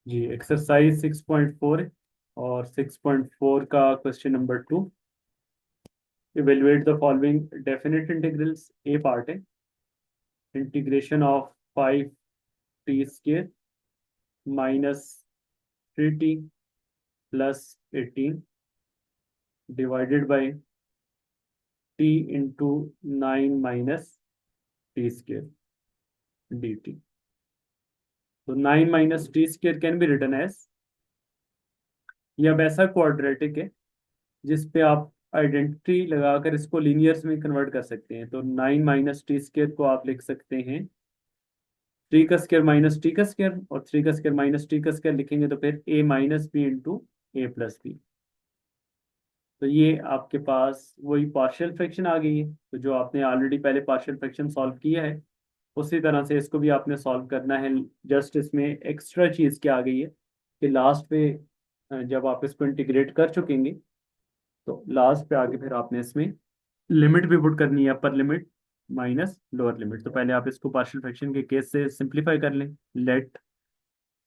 जी, exercise 6.4 और 6.4 का question number 2। Evaluate the following definite integrals. A part है, integration of 5t² minus 3t plus 18 divided by t into 9 minus t² dt। तो 9 minus t² can be written as, यह वैसा quadratic है जिस पे आप आइडेंटिटी लगाकर इसको लीनियर्स में कन्वर्ट कर सकते हैं। तो 9 माइनस t² को आप लिख सकते हैं 3 का स्क्वायर माइनस टी का स्क्वायर, और 3 का स्क्वायर माइनस टी का स्क्वायर लिखेंगे तो फिर a minus B into A plus B. तो ये आपके पास वही पार्शियल फ्रैक्शन आ गई है। तो जो आपने ऑलरेडी पहले पार्शियल फ्रैक्शन सॉल्व किया है उसी तरह से इसको भी आपने सॉल्व करना है। जस्ट इसमें एक्स्ट्रा चीज़ क्या आ गई है कि लास्ट पे जब आप इसको इंटीग्रेट कर चुकेंगे तो लास्ट पे आके फिर आपने इसमें लिमिट भी पुट करनी है, upper limit minus lower limit. तो पहले आप इसको पार्शियल फ्रैक्शन के केस से सिंप्लीफाई कर लें। Let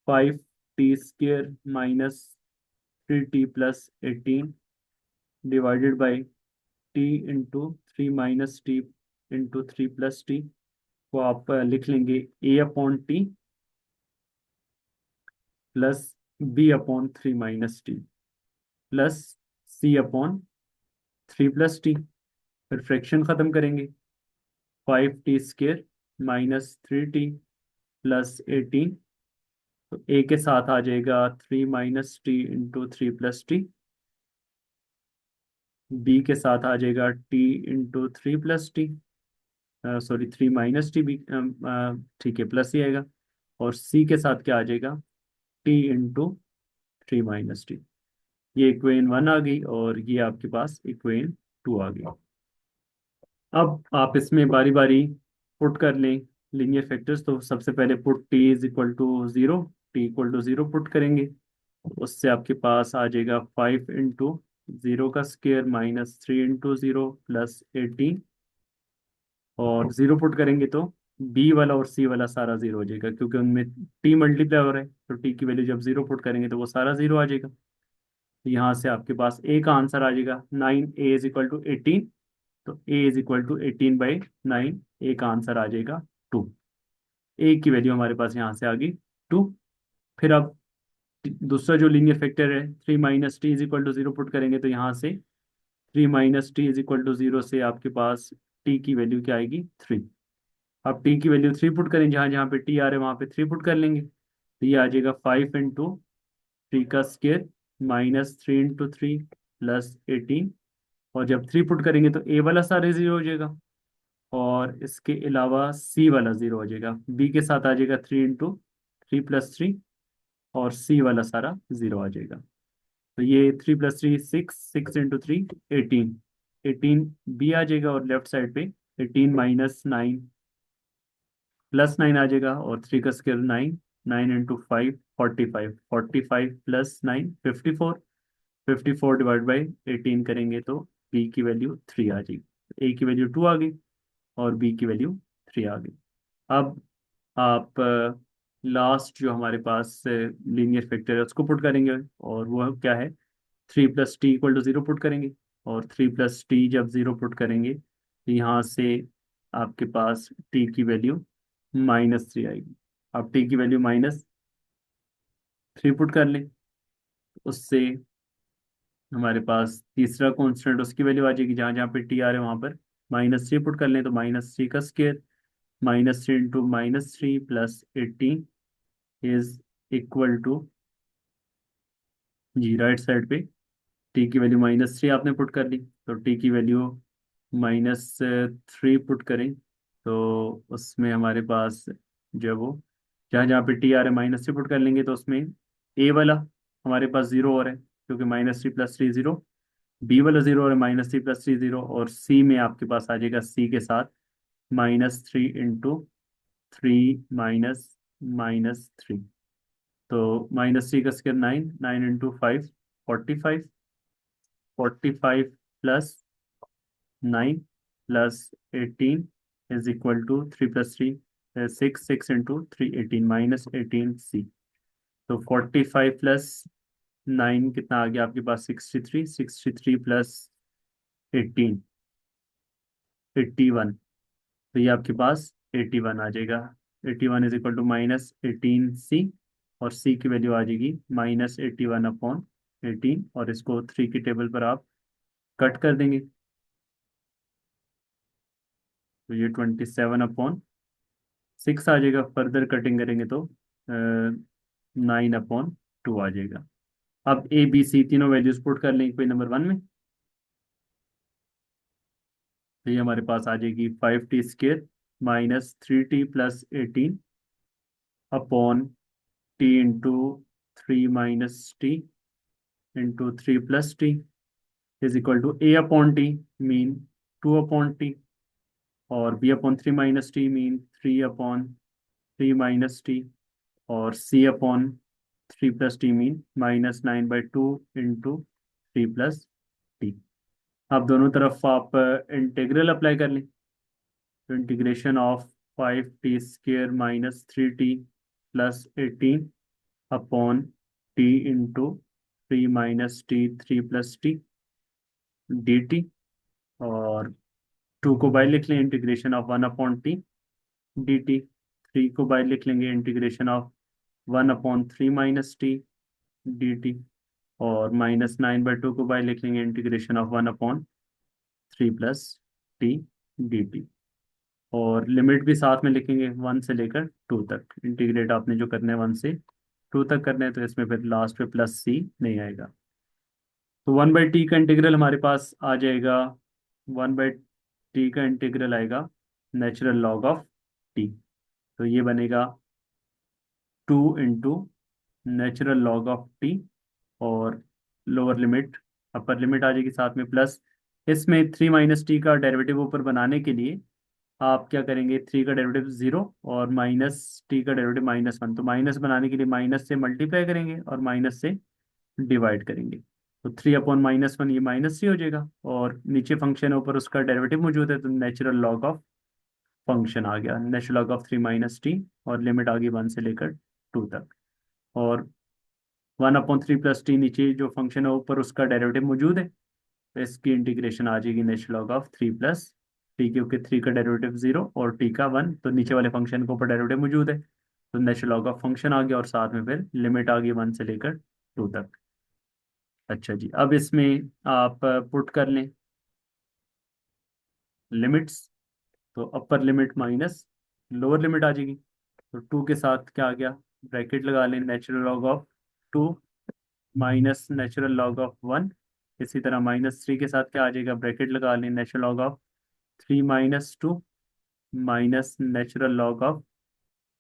5t² minus 3t plus 18 divided by t into 3 - t into 3 + t को आप लिख लेंगे a/t plus b/3 - t plus c/3 + t। फिर फ्रैक्शन खत्म करेंगे, 5t² माइनस 3t प्लस 18। तो a के साथ आ जाएगा 3 - t इंटू 3 + t। b के साथ आ जाएगा t into 3 + t, sorry 3 - t भी ठीक है, प्लस ही आएगा। और c के साथ क्या आ जाएगा, t इंटू 3 - t। ये इक्वेशन 1 आ गई और ये आपके पास इक्वेशन 2 आ गई। अब आप इसमें बारी बारी पुट कर लें लीनियर फैक्टर्स। तो सबसे पहले पुट t = 0, t = 0 पुट करेंगे। उससे आपके पास आ जाएगा 5 × 0 का स्क्वायर माइनस 3 × 0 प्लस 18। और 0 पुट करेंगे तो बी वाला और सी वाला सारा 0 हो जाएगा, क्योंकि उनमें टी मल्टीप्लाई हो रहा है। तो टी की वैल्यू जब 0 पुट करेंगे तो वो सारा 0 आ जाएगा। तो यहाँ से आपके पास ए का आंसर आ जाएगा 9, a = 18। तो a = 18/9, ए का आंसर आ जाएगा 2। ए की वैल्यू हमारे पास यहाँ से आ गई 2। फिर अब दूसरा जो लीनियर फैक्टर है 3 - t = 0 पुट करेंगे तो यहाँ से 3 - t = 0 से आपके पास t की वैल्यू क्या आएगी, 3। अब t की वैल्यू 3 पुट करें, जहाँ जहाँ पे t आ रहे हैं वहाँ पे 3 पुट कर लेंगे। तो ये आ जाएगा 5 × 3 का स्क्वायर माइनस 3 × 3 प्लस 18। और जब 3 पुट करेंगे तो a वाला सारे 0 हो जाएगा और इसके अलावा c वाला 0 हो जाएगा। b के साथ आ जाएगा 3 × 3 + 3 और c वाला सारा 0 आ जाएगा। तो ये 3 + 3 6, 6 × 3 18, 18 b आ जाएगा और लेफ्ट साइड पे 18 - 9 प्लस 9 आ जाएगा। और 3 का स्क्वायर 9, 9 × 5 45, 45 प्लस 9 54, 54 डिवाइड बाई 18 करेंगे तो b की वैल्यू 3 आ जाएगी। a की वैल्यू 2 आ गई और b की वैल्यू 3 आ गई। अब आप लास्ट जो हमारे पास लीनियर फैक्टर है उसको पुट करेंगे, और वो क्या है 3 + t = 0 पुट करेंगे। और 3 + t जब 0 पुट करेंगे तो यहाँ से आपके पास t की वैल्यू -3 आएगी। अब t की वैल्यू -3 पुट कर लें, उससे हमारे पास तीसरा कांस्टेंट उसकी वैल्यू आ जाएगी, जहाँ जहाँ पे t आ रहे हैं वहाँ पर -3 पुट कर लें तो -3 का स्क्वायर -3 × -3 + 18 इज इक्वल टू जी, राइट साइड पे टी की वैल्यू -3 आपने पुट कर ली। तो टी की वैल्यू -3 पुट करें तो उसमें हमारे पास जो है वो जहाँ जहाँ पे टी आ रहा है -3 पुट कर लेंगे तो उसमें ए वाला हमारे पास 0 हो रहा है क्योंकि -3 + 3 0। बी वाला 0 हो रहा है -3 + 3 0। और सी में आपके पास आ जाएगा सी के साथ -3 × 3 - -3। तो -3 का square 9, 9 × 5 45, 45 plus 9 plus 18 is equal to 3 + 3 6, 6 × 3 18 -18 c। तो 45 प्लस 9 कितना आ गया आपके पास? 63। 63 प्लस 18, 81। तो ये आपके पास 81 आ जाएगा। 81 इज इक्वल टू -18c, और c की वैल्यू आ जाएगी -81/18, और इसको 3 की टेबल पर आप कट कर देंगे। तो ये 27/6 आ जाएगा। फर्दर कटिंग करेंगे तो 9/2 आ जाएगा। अब ए बी सी तीनों वैल्यूज पुट कर लेंगे कोई नंबर 1 में। तो ये हमारे पास आ जाएगी 5t² -3t+18 upon T into 3 - t into 3 + t is equal to a/t मीन 2/t, और b/3 - t मीन 3/3 - t, और c/3 + t mean -9/2 into 3 + t। अब दोनों तरफ आप इंटीग्रल अप्लाई कर लें। तो integration of 5t² -3t+18 upon T into 3 - t 3 + t dt, और 2 को बाय लिख लें इंटीग्रेशन ऑफ 1/t dt। 3 को बाय लिख लेंगे इंटीग्रेशन ऑफ 1/3 - t dt, और -9/2 को बाय लिख लेंगे इंटीग्रेशन ऑफ 1/3 + t dt, और लिमिट भी साथ में लिखेंगे 1 से लेकर 2 तक। इंटीग्रेट आपने जो करना है 1 से 2 तक करना है, तो इसमें फिर लास्ट पे +c नहीं आएगा। तो 1/t का इंटीग्रल हमारे पास आ जाएगा, 1/t का इंटीग्रल आएगा नेचुरल लॉग ऑफ t। तो ये बनेगा 2 into natural log of t, और लोअर लिमिट अपर लिमिट आ जाएगी साथ में प्लस। इसमें 3 - t का डेरिवेटिव ऊपर बनाने के लिए आप क्या करेंगे? 3 का डेरिवेटिव 0 और -t का डेरिवेटिव -1। तो माइनस बनाने के लिए माइनस से मल्टीप्लाई करेंगे और माइनस से डिवाइड करेंगे। तो 3/-1 ये -3 हो जाएगा, और नीचे फंक्शन है ऊपर उसका डेरिवेटिव मौजूद है, तो नेचुरल लॉग ऑफ फंक्शन आ गया, नेचुरल लॉग ऑफ 3 - t, और लिमिट आ गई 1 से लेकर 2 तक। और 1/3 + t नीचे जो फंक्शन है ऊपर उसका डेरिवेटिव मौजूद है, तो इसकी इंटीग्रेशन आ जाएगी नेचुरल लॉग ऑफ 3 + t, क्योंकि 3 का डेरिवेटिव 0 और t का 1, तो नीचे वाले फंक्शन के ऊपर डेरिवेटिव मौजूद है, तो नेचुरल लॉग ऑफ फंक्शन आ गया, और साथ में फिर लिमिट आ गई 1 से लेकर 2 तक। अच्छा जी, अब इसमें आप पुट कर लें लिमिट्स। तो upper limit minus lower limit आ जाएगी। तो 2 के साथ क्या आ गया? ब्रैकेट लगा लें, natural log of 2 minus natural log of 1। इसी तरह -3 के साथ क्या आ जाएगा? ब्रैकेट लगा लें, natural log of 3 - 2 minus natural log of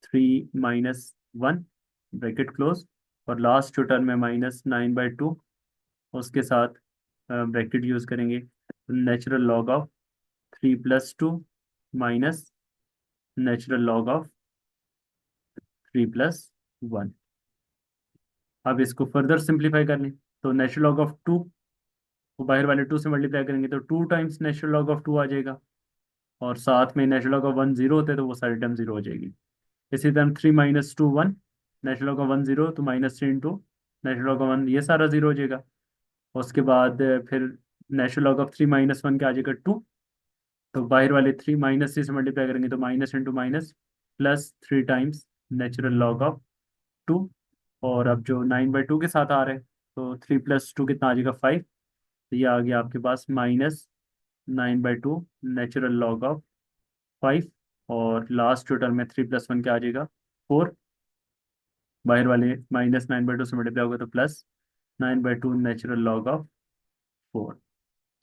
3 - 1, bracket close. और लास्ट जो टर्म है -9/2, उसके साथ ब्रैकेट यूज करेंगे, natural log of 3 + 2 minus natural log of 3 + 1। अब इसको फर्दर सिंप्लीफाई कर लें, तो नेचुरल लॉग ऑफ 2 को बाहर वाले 2 से मल्टीप्लाई करेंगे तो 2 टाइम्स नेचुरल लॉग ऑफ 2 आ जाएगा, और साथ में नेचुरल लॉग ऑफ 1 0 होते हैं, तो वो सारी टर्म 0 हो जाएगी। इसी तरह 3 - 2 1, नेचुरल लॉग ऑफ 1 0, तो -3 इंटू नेचुरल लॉग ऑफ 1, ये सारा 0 हो जाएगा। उसके बाद फिर नेचुरल लॉग ऑफ 3 - 1 क्या आ जाएगा? 2। तो बाहर वाले 3 - 3 से मल्टीप्लाई करेंगे तो minus into minus plus 3 times natural log of 2। और अब जो 9/2 के साथ आ रहा है, तो 3 + 2 कितना आ जाएगा? 5। तो ये आ गया आपके पास -9/2 नेचुरल लॉग ऑफ 5, और लास्ट जो टर्म है 3 + 1 क्या आ जाएगा? 4। बाहर वाले -9/2 से मल्टीप्लाई होगा तो +9/2 नेचुरल लॉग ऑफ 4।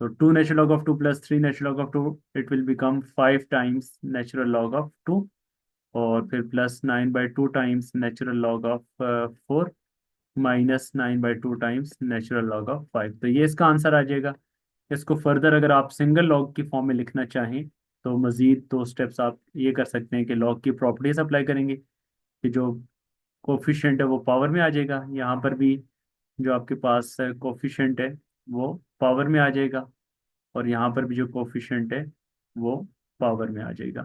तो 2 natural log of 2 + 3 natural log of 2, it will become 5 times natural log of 2, और फिर +9/2 times natural log of 4 -9/2 times natural log of 5। तो ये इसका आंसर आ जाएगा। इसको फर्दर अगर आप सिंगल लॉग की फॉर्म में लिखना चाहें, तो मजीद 2 स्टेप्स आप ये कर सकते हैं कि लॉग की प्रॉपर्टीज अप्लाई करेंगे, कि जो कोफिशिएंट है वो पावर में आ जाएगा, यहाँ पर भी जो आपके पास कोफिशिएंट है वो पावर में आ जाएगा, और यहाँ पर भी जो कोफिशिएंट है वो पावर में आ जाएगा।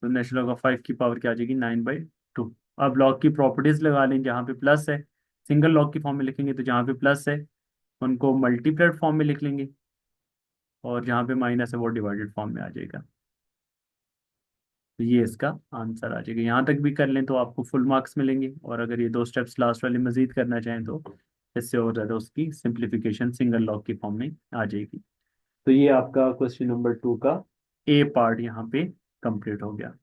तो नेचुरल लॉग ऑफ 5 की पावर क्या आ जाएगी? 9/2। अब लॉग की प्रॉपर्टीज लगा लें, जहाँ पे प्लस है सिंगल लॉग की फॉर्म में लिखेंगे, तो जहाँ पे प्लस है उनको मल्टीप्लाइड फॉर्म में लिख लेंगे, और जहाँ पे माइनस है वो डिवाइडेड फॉर्म में आ जाएगा। तो ये इसका आंसर आ जाएगा। यहाँ तक भी कर लें तो आपको फुल मार्क्स मिलेंगे, और अगर ये दो स्टेप्स लास्ट वाले मजीद करना चाहें तो इससे और ज़्यादा उसकी सिंप्लीफिकेशन सिंगल लॉग की फॉर्म में आ जाएगी। तो ये आपका क्वेश्चन नंबर 2 का ए पार्ट यहाँ पे कंप्लीट हो गया।